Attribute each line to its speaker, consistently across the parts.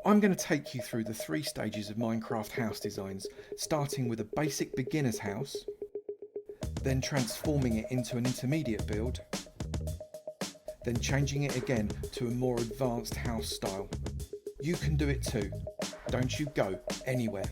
Speaker 1: I'm going to take you through the 3 stages of Minecraft house designs, starting with a basic beginner's house, then transforming it into an intermediate build, then changing it again to a more advanced house style. You can do it too. Don't you go anywhere.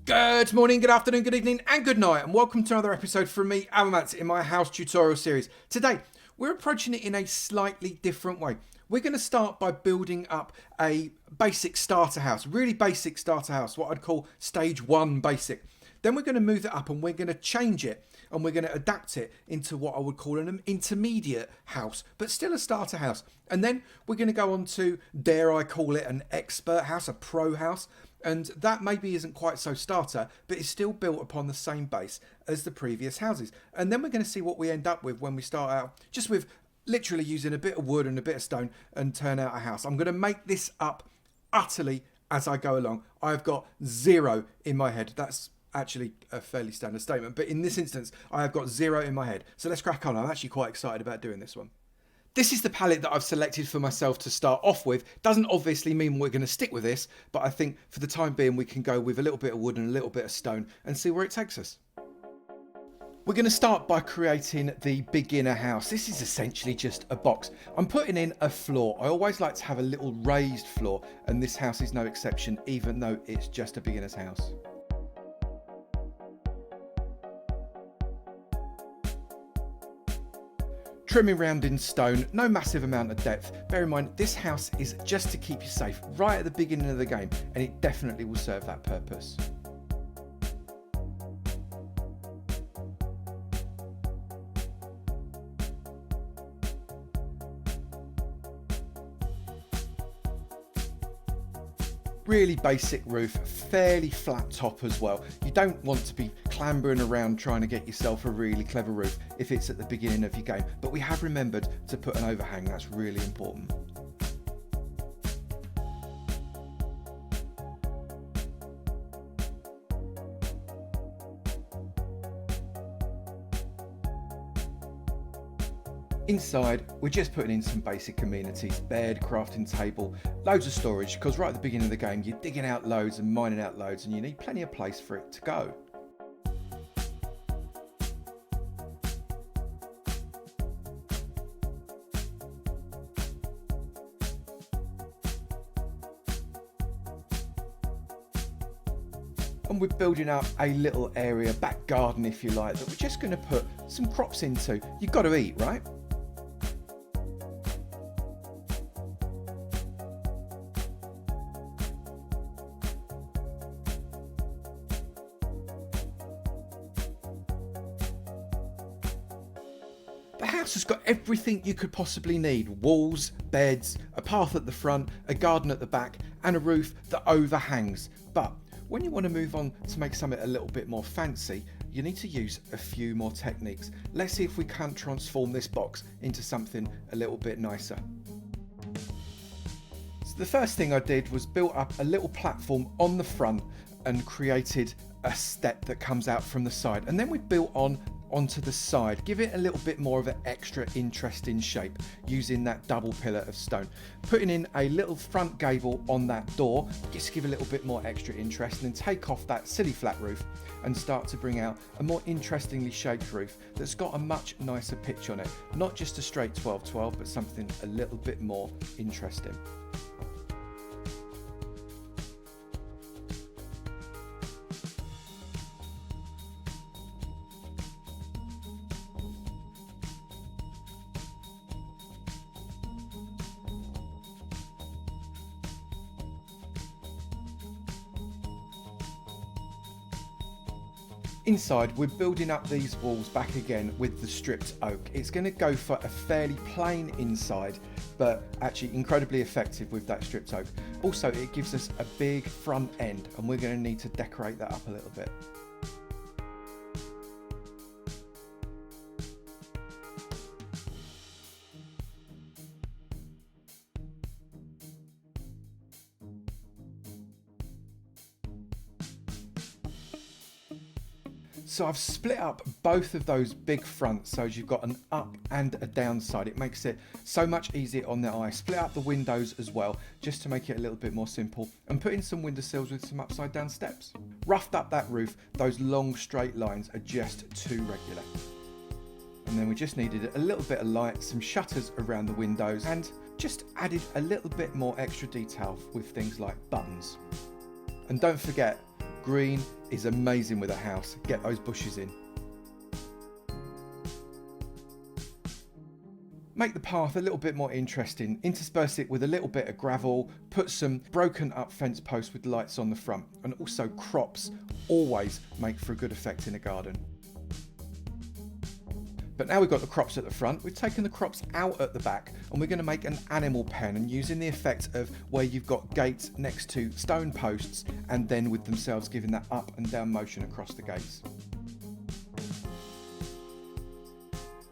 Speaker 1: Good morning, good afternoon, good evening, and good night, and welcome to another episode from me, Amamats, in my house tutorial series. Today, we're approaching it in a slightly different way. We're going to start by building up a basic starter house, really basic starter house, what I'd call stage 1 basic. Then we're going to move it up and we're going to change it and we're going to adapt it into what I would call an intermediate house, but still a starter house. And then we're going to go on to, dare I call it, an expert house, a pro house. And that maybe isn't quite so starter, but it's still built upon the same base as the previous houses. And then we're going to see what we end up with when we start out just with literally using a bit of wood and a bit of stone and turn out a house. I'm going to make this up utterly as I go along. I've got 0 in my head. That's actually a fairly standard statement, but in this instance, I have got 0 in my head. So let's crack on. I'm actually quite excited about doing this one. This is the palette that I've selected for myself to start off with. Doesn't obviously mean we're going to stick with this, but I think for the time being we can go with a little bit of wood and a little bit of stone and see where it takes us. We're going to start by creating the beginner house. This is essentially just a box. I'm putting in a floor. I always like to have a little raised floor, and this house is no exception, even though it's just a beginner's house. Trimming round in stone, no massive amount of depth. Bear in mind, this house is just to keep you safe right at the beginning of the game, and it definitely will serve that purpose. Really basic roof, fairly flat top as well. You don't want to be clambering around trying to get yourself a really clever roof if it's at the beginning of your game, but we have remembered to put an overhang. That's really important. Inside, we're just putting in some basic amenities, bed, crafting table, loads of storage, because right at the beginning of the game you're digging out loads and mining out loads and you need plenty of place for it to go. And we're building up a little area, back garden if you like, that we're just going to put some crops into. You've got to eat, right? The house has got everything you could possibly need. Walls, beds, a path at the front, a garden at the back, and a roof that overhangs. But when you want to move on to make something a little bit more fancy, you need to use a few more techniques. Let's see if we can't transform this box into something a little bit nicer. So the first thing I did was built up a little platform on the front and created a step that comes out from the side, and then we built onto the side, give it a little bit more of an extra interesting shape using that double pillar of stone, putting in a little front gable on that door just to give a little bit more extra interest, and then take off that silly flat roof and start to bring out a more interestingly shaped roof that's got a much nicer pitch on it, not just a straight 12-12 but something a little bit more interesting. Inside, we're building up these walls back again with the stripped oak. It's going to go for a fairly plain inside, but actually incredibly effective with that stripped oak. Also, it gives us a big front end, and we're going to need to decorate that up a little bit. So I've split up both of those big fronts so you've got an up and a down side. It makes it so much easier on the eye. Split up the windows as well, just to make it a little bit more simple, and put in some windowsills with some upside down steps. Roughed up that roof. Those long straight lines are just too regular. And then we just needed a little bit of light, some shutters around the windows, and just added a little bit more extra detail with things like buttons. And don't forget, green is amazing with a house. Get those bushes in. Make the path a little bit more interesting, intersperse it with a little bit of gravel, put some broken up fence posts with lights on the front, and also crops always make for a good effect in a garden. But now we've got the crops at the front, we've taken the crops out at the back, and we're going to make an animal pen, and using the effect of where you've got gates next to stone posts and then with themselves giving that up and down motion across the gates.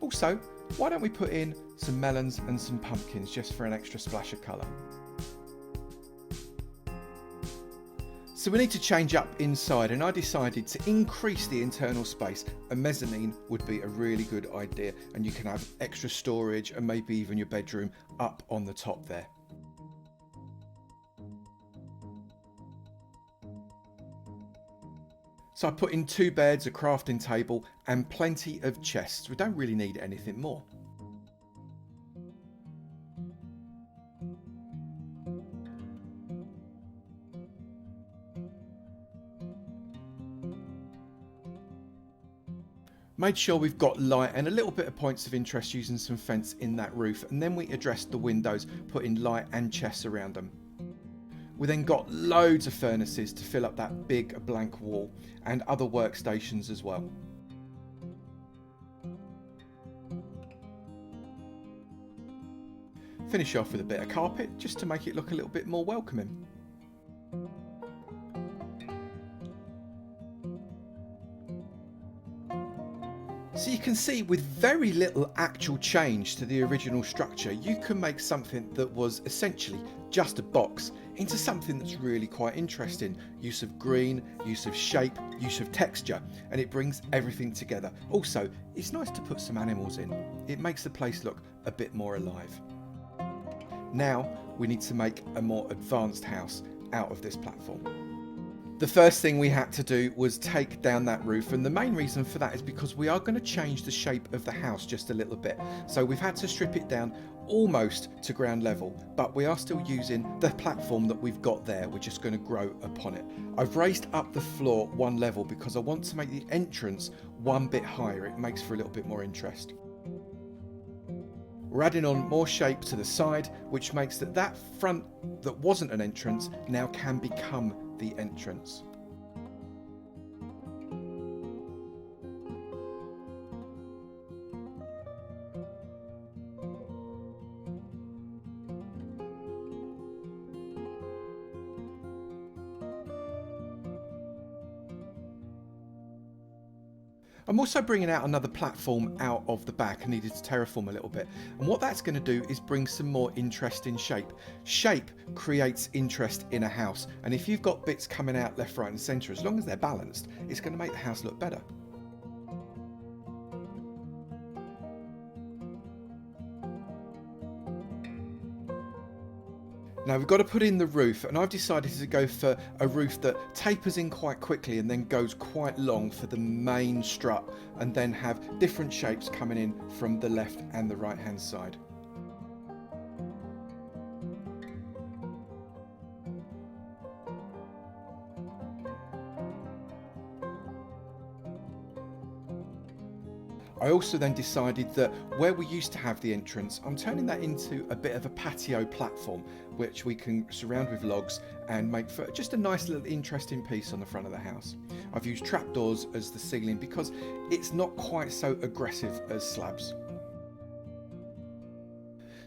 Speaker 1: Also, why don't we put in some melons and some pumpkins just for an extra splash of colour. So we need to change up inside, and I decided to increase the internal space. A mezzanine would be a really good idea, and you can have extra storage and maybe even your bedroom up on the top there. So I put in 2 beds, a crafting table and plenty of chests. We don't really need anything more. Made sure we've got light and a little bit of points of interest using some fence in that roof, and then we addressed the windows, putting light and chests around them. We then got loads of furnaces to fill up that big blank wall, and other workstations as well. Finish off with a bit of carpet just to make it look a little bit more welcoming. So you can see, with very little actual change to the original structure, you can make something that was essentially just a box into something that's really quite interesting. Use of green, use of shape, use of texture, and it brings everything together. Also, it's nice to put some animals in. It makes the place look a bit more alive. Now we need to make a more advanced house out of this platform. The first thing we had to do was take down that roof, and the main reason for that is because we are going to change the shape of the house just a little bit. So we've had to strip it down almost to ground level, but we are still using the platform that we've got there. We're just going to grow upon it. I've raised up the floor 1 level because I want to make the entrance 1 bit higher. It makes for a little bit more interest. We're adding on more shape to the side, which makes that front that wasn't an entrance now can become the entrance. I'm also bringing out another platform out of the back. I needed to terraform a little bit, and what that's going to do is bring some more interest in shape. Shape creates interest in a house, and if you've got bits coming out left, right and centre, as long as they're balanced, it's going to make the house look better. Now we've got to put in the roof, and I've decided to go for a roof that tapers in quite quickly and then goes quite long for the main strut, and then have different shapes coming in from the left and the right hand side. I also then decided that where we used to have the entrance, I'm turning that into a bit of a patio platform, which we can surround with logs and make for just a nice little interesting piece on the front of the house. I've used trapdoors as the ceiling because it's not quite so aggressive as slabs.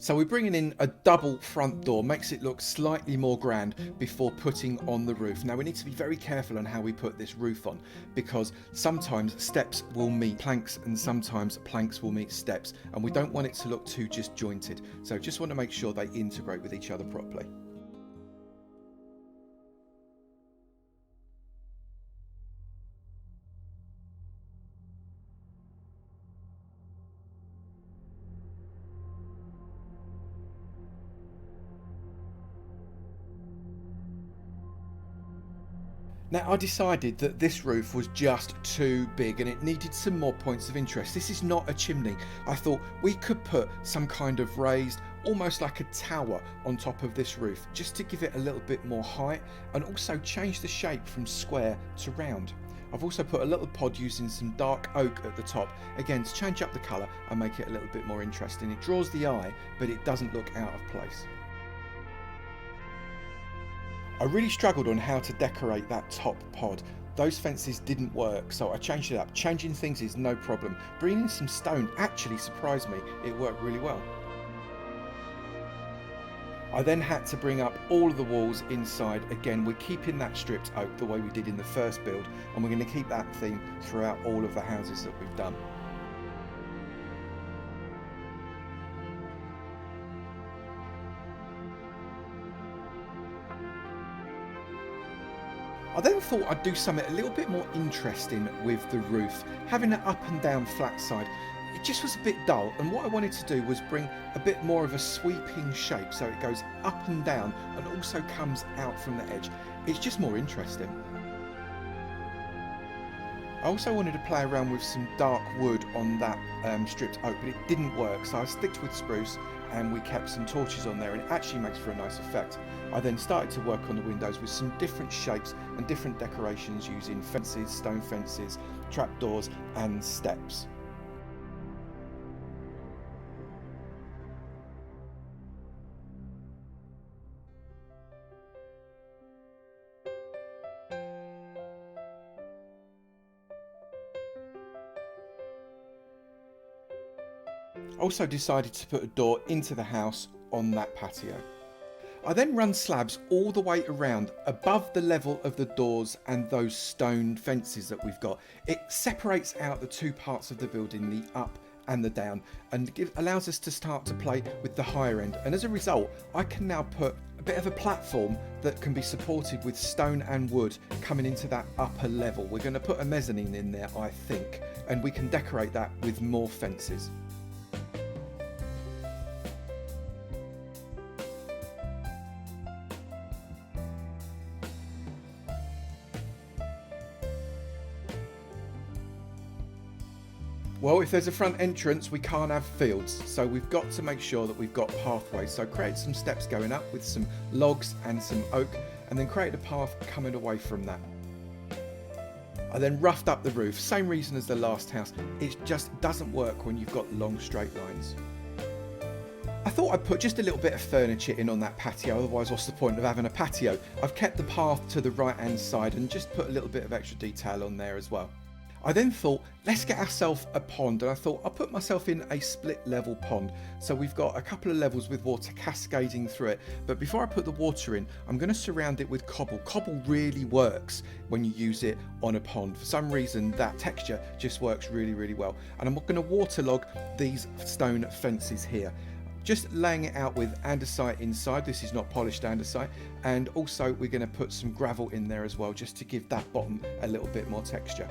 Speaker 1: So we're bringing in a double front door, makes it look slightly more grand before putting on the roof. Now we need to be very careful on how we put this roof on, because sometimes steps will meet planks and sometimes planks will meet steps, and we don't want it to look too disjointed. So just want to make sure they integrate with each other properly. Now I decided that this roof was just too big and it needed some more points of interest. This is not a chimney. I thought we could put some kind of raised, almost like a tower on top of this roof, just to give it a little bit more height and also change the shape from square to round. I've also put a little pod using some dark oak at the top, again to change up the colour and make it a little bit more interesting. It draws the eye, but it doesn't look out of place. I really struggled on how to decorate that top pod. Those fences didn't work, so I changed it up. Changing things is no problem. Bringing in some stone actually surprised me. It worked really well. I then had to bring up all of the walls inside. Again, we're keeping that stripped oak the way we did in the first build, and we're going to keep that theme throughout all of the houses that we've done. I then thought I'd do something a little bit more interesting with the roof. Having an up and down flat side, it just was a bit dull, and what I wanted to do was bring a bit more of a sweeping shape so it goes up and down and also comes out from the edge. It's just more interesting. I also wanted to play around with some dark wood on that stripped oak, but it didn't work, so I sticked with spruce and we kept some torches on there, and it actually makes for a nice effect. I then started to work on the windows with some different shapes and different decorations using fences, stone fences, trapdoors and steps. Also decided to put a door into the house on that patio. I then run slabs all the way around above the level of the doors and those stone fences that we've got. It separates out the two parts of the building, the up and the down, and allows us to start to play with the higher end. And as a result, I can now put a bit of a platform that can be supported with stone and wood coming into that upper level. We're going to put a mezzanine in there, I think, and we can decorate that with more fences. Well, if there's a front entrance, we can't have fields, so we've got to make sure that we've got pathways. So create some steps going up with some logs and some oak, and then create a path coming away from that. I then roughed up the roof, same reason as the last house. It just doesn't work when you've got long straight lines. I thought I'd put just a little bit of furniture in on that patio, otherwise what's the point of having a patio? I've kept the path to the right hand side and just put a little bit of extra detail on there as well. I then thought, let's get ourselves a pond, and I thought I'll put myself in a split level pond. So we've got a couple of levels with water cascading through it, but before I put the water in, I'm going to surround it with cobble. Cobble really works when you use it on a pond. For some reason, that texture just works really, really well. And I'm going to waterlog these stone fences here. Just laying it out with andesite inside. This is not polished andesite, and also we're going to put some gravel in there as well, just to give that bottom a little bit more texture.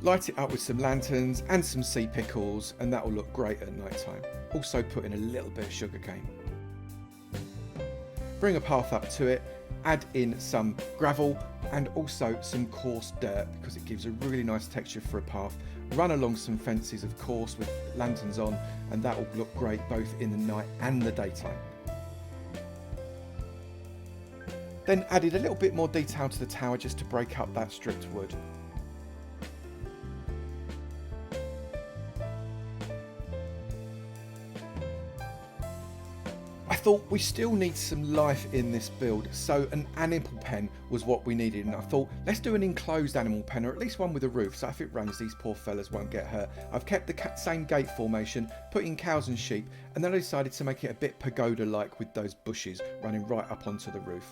Speaker 1: Light it up with some lanterns and some sea pickles, and that will look great at night time. Also put in a little bit of sugarcane. Bring a path up to it, add in some gravel and also some coarse dirt because it gives a really nice texture for a path. Run along some fences, of course, with lanterns on, and that will look great both in the night and the daytime. Then added a little bit more detail to the tower just to break up that stripped wood. I thought we still need some life in this build, so an animal pen was what we needed, and I thought let's do an enclosed animal pen, or at least one with a roof, so if it rains these poor fellas won't get hurt. I've kept the same gate formation, put in cows and sheep, and then I decided to make it a bit pagoda-like with those bushes running right up onto the roof.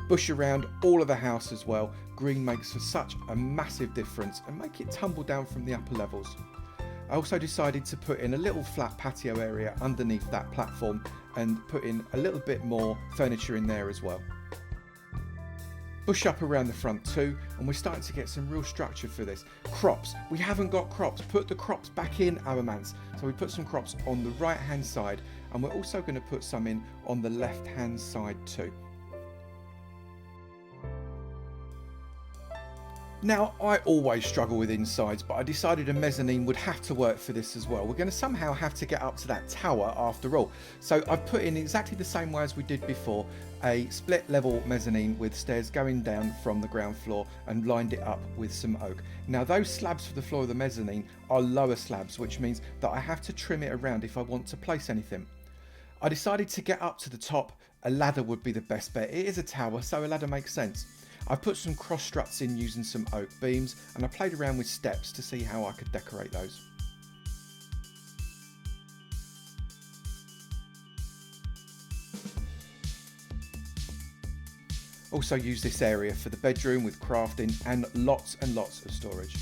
Speaker 1: Bush around all of the house as well. Green makes for such a massive difference and make it tumble down from the upper levels. I also decided to put in a little flat patio area underneath that platform and put in a little bit more furniture in there as well. bush up around the front too, and we're starting to get some real structure for this. Crops, we haven't got crops. Put the crops back in, Avomance. So we put some crops on the right hand side, and we're also going to put some in on the left hand side too. Now, I always struggle with insides, but I decided a mezzanine would have to work for this as well. We're going to somehow have to get up to that tower after all. So I've put in exactly the same way as we did before, a split level mezzanine with stairs going down from the ground floor and lined it up with some oak. Now those slabs for the floor of the mezzanine are lower slabs, which means that I have to trim it around if I want to place anything. I decided to get up to the top. A ladder would be the best bet. It is a tower, so a ladder makes sense. I put some cross struts in using some oak beams, and I played around with steps to see how I could decorate those. Also use this area for the bedroom with crafting and lots of storage.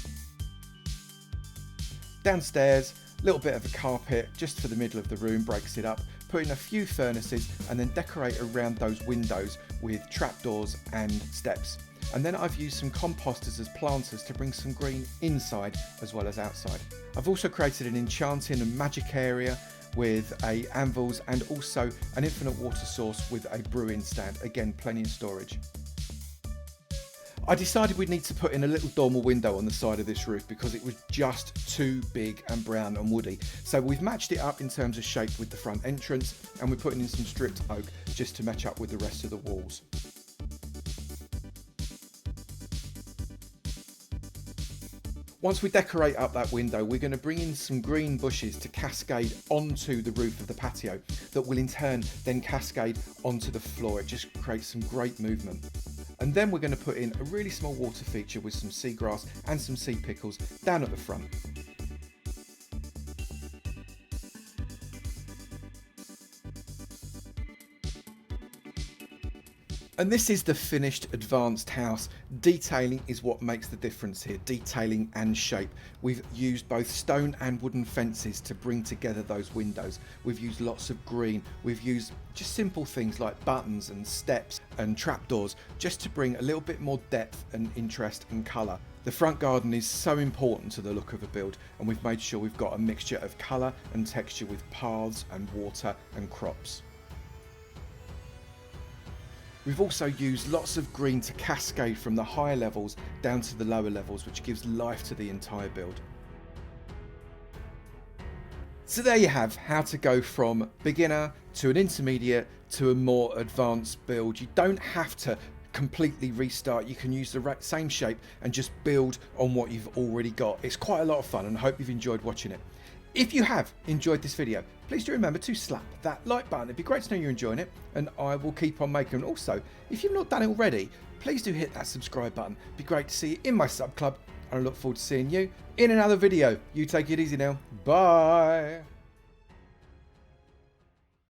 Speaker 1: Downstairs, a little bit of a carpet just for the middle of the room, breaks it up. Put in a few furnaces and then decorate around those windows with trapdoors and steps. And then I've used some composters as planters to bring some green inside as well as outside. I've also created an enchanting and magic area with anvils and also an infinite water source with a brewing stand. Again, plenty of storage. I decided we'd need to put in a little dormer window on the side of this roof because it was just too big and brown and woody. So we've matched it up in terms of shape with the front entrance, and we're putting in some stripped oak just to match up with the rest of the walls. Once we decorate up that window, we're going to bring in some green bushes to cascade onto the roof of the patio that will in turn then cascade onto the floor. It just creates some great movement. And then we're going to put in a really small water feature with some seagrass and some sea pickles down at the front. And this is the finished advanced house. Detailing is what makes the difference here, detailing and shape. We've used both stone and wooden fences to bring together those windows. We've used lots of green. We've used just simple things like buttons and steps and trapdoors just to bring a little bit more depth and interest and colour. The front garden is so important to the look of a build, and we've made sure we've got a mixture of colour and texture with paths and water and crops. We've also used lots of green to cascade from the higher levels down to the lower levels, which gives life to the entire build. So there you have how to go from beginner to an intermediate to a more advanced build. You don't have to completely restart. You can use the same shape and just build on what you've already got. It's quite a lot of fun, and I hope you've enjoyed watching it. If you have enjoyed this video, please do remember to slap that like button. It'd be great to know you're enjoying it, and I will keep on making them. Also, if you've not done it already, please do hit that subscribe button. It'd be great to see you in my sub club, and I look forward to seeing you in another video. You take it easy now. Bye.